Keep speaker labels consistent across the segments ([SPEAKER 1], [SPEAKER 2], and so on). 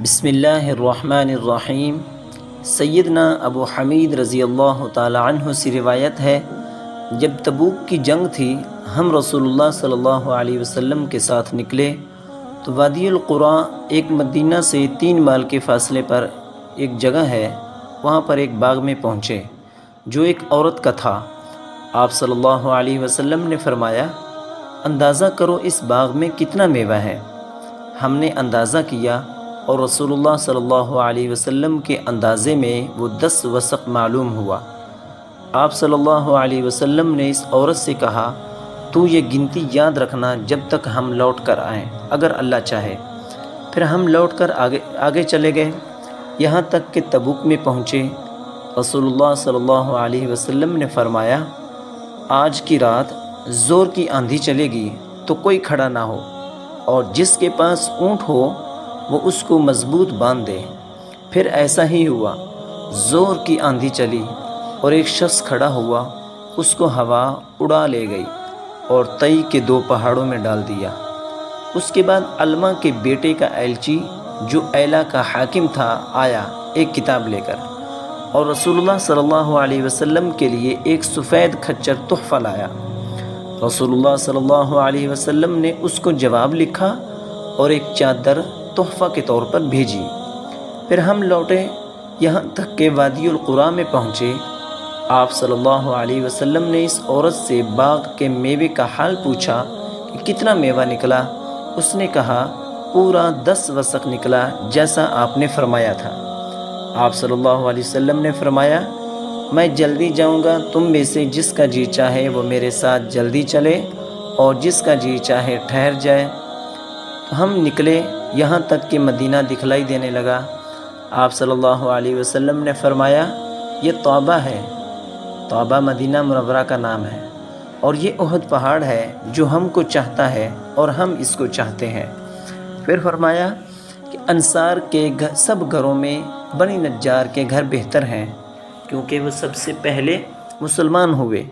[SPEAKER 1] بسم اللہ الرحمن الرحیم۔ سیدنا ابو حمید رضی اللہ تعالی عنہ سے روایت ہے، جب تبوک کی جنگ تھی، ہم رسول اللہ صلی اللہ علیہ وسلم کے ساتھ نکلے تو وادی القریٰ، ایک مدینہ سے 3 مائل کے فاصلے پر ایک جگہ ہے، وہاں پر ایک باغ میں پہنچے جو ایک عورت کا تھا۔ آپ صلی اللہ علیہ وسلم نے فرمایا، اندازہ کرو اس باغ میں کتنا میوہ ہے۔ ہم نے اندازہ کیا اور رسول اللہ صلی اللہ علیہ وسلم کے اندازے میں وہ 10 وسق معلوم ہوا۔ آپ صلی اللہ علیہ وسلم نے اس عورت سے کہا، تو یہ گنتی یاد رکھنا جب تک ہم لوٹ کر آئیں، اگر اللہ چاہے۔ پھر ہم لوٹ کر آگے چلے گئے، یہاں تک کہ تبوک میں پہنچے۔ رسول اللہ صلی اللہ علیہ وسلم نے فرمایا، آج کی رات زور کی آندھی چلے گی تو کوئی کھڑا نہ ہو، اور جس کے پاس اونٹ ہو وہ اس کو مضبوط باندھ دے۔ پھر ایسا ہی ہوا، زور کی آندھی چلی اور ایک شخص کھڑا ہوا، اس کو ہوا اڑا لے گئی اور طئی کے 2 پہاڑوں میں ڈال دیا۔ اس کے بعد علمہ کے بیٹے کا ایلچی، جو ایلا کا حاکم تھا، آیا ایک کتاب لے کر، اور رسول اللہ صلی اللہ علیہ وسلم کے لیے ایک سفید کھچر تحفہ لایا۔ رسول اللہ صلی اللہ علیہ وسلم نے اس کو جواب لکھا اور ایک چادر تحفہ کے طور پر بھیجی۔ پھر ہم لوٹے، یہاں تک کہ وادی القریٰ میں پہنچے۔ آپ صلی اللہ علیہ وسلم نے اس عورت سے باغ کے میوے کا حال پوچھا کہ کتنا میوہ نکلا۔ اس نے کہا، پورا 10 وسق نکلا، جیسا آپ نے فرمایا تھا۔ آپ صلی اللہ علیہ وسلم نے فرمایا، میں جلدی جاؤں گا، تم میں سے جس کا جی چاہے وہ میرے ساتھ جلدی چلے، اور جس کا جی چاہے ٹھہر جائے۔ ہم نکلے، یہاں تک کہ مدینہ دکھلائی دینے لگا۔ آپ صلی اللہ علیہ وسلم نے فرمایا، یہ طوبہ ہے۔ طوبہ مدینہ منورہ کا نام ہے، اور یہ احد پہاڑ ہے جو ہم کو چاہتا ہے اور ہم اس کو چاہتے ہیں۔ پھر فرمایا کہ انصار کے سب گھروں میں بنی نجار کے گھر بہتر ہیں، کیونکہ وہ سب سے پہلے مسلمان ہوئے۔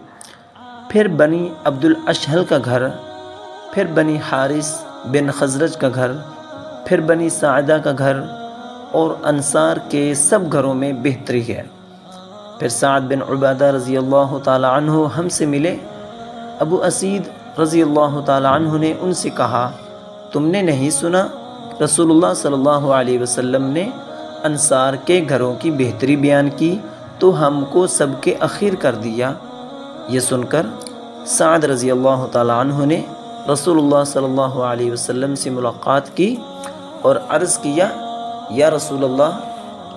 [SPEAKER 1] پھر بنی عبد الاشہل کا گھر، پھر بنی حارث بن خزرج کا گھر، پھر بنی ساعدہ کا گھر، اور انصار کے سب گھروں میں بہتری ہے۔ پھر سعد بن عبادہ رضی اللہ تعالی عنہ ہم سے ملے۔ ابو اسید رضی اللہ تعالی عنہ نے ان سے کہا، تم نے نہیں سنا رسول اللہ صلی اللہ علیہ وسلم نے انصار کے گھروں کی بہتری بیان کی تو ہم کو سب کے اخیر کر دیا؟ یہ سن کر سعد رضی اللہ تعالی عنہ نے رسول اللہ صلی اللہ علیہ وسلم سے ملاقات کی اور عرض کیا، یا رسول اللہ،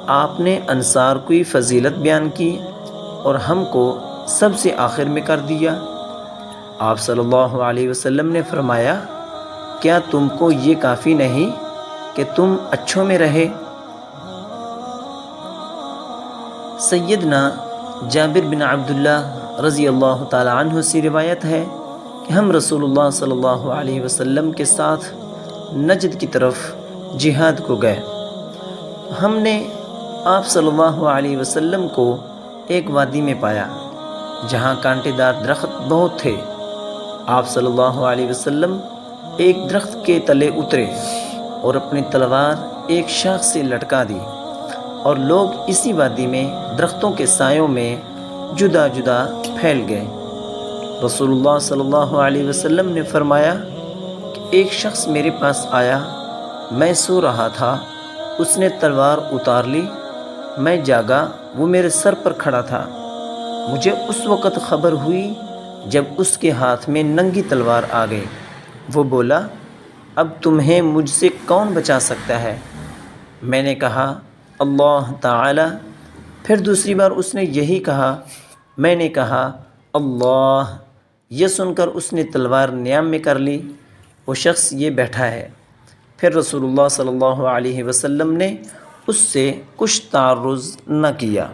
[SPEAKER 1] آپ نے انصار کی فضیلت بیان کی اور ہم کو سب سے آخر میں کر دیا۔ آپ صلی اللہ علیہ وسلم نے فرمایا، کیا تم کو یہ کافی نہیں کہ تم اچھوں میں رہے؟ سیدنا جابر بن عبداللہ رضی اللہ تعالی عنہ سے روایت ہے کہ ہم رسول اللہ صلی اللہ علیہ وسلم کے ساتھ نجد کی طرف جہاد کو گئے۔ ہم نے آپ صلی اللہ علیہ وسلم کو ایک وادی میں پایا جہاں کانٹے دار درخت بہت تھے۔ آپ صلی اللہ علیہ وسلم ایک درخت کے تلے اترے اور اپنی تلوار ایک شاخ سے لٹکا دی، اور لوگ اسی وادی میں درختوں کے سایوں میں جدا جدا پھیل گئے۔ رسول اللہ صلی اللہ علیہ وسلم نے فرمایا کہ ایک شخص میرے پاس آیا، میں سو رہا تھا، اس نے تلوار اتار لی، میں جاگا، وہ میرے سر پر کھڑا تھا۔ مجھے اس وقت خبر ہوئی جب اس کے ہاتھ میں ننگی تلوار آ گئی۔ وہ بولا، اب تمہیں مجھ سے کون بچا سکتا ہے؟ میں نے کہا، اللہ تعالی۔ پھر دوسری بار اس نے یہی کہا، میں نے کہا، اللہ۔ یہ سن کر اس نے تلوار نیام میں کر لی، وہ شخص یہ بیٹھا ہے۔ پھر رسول اللہ صلی اللہ علیہ وسلم نے اس سے کچھ تعرض نہ کیا۔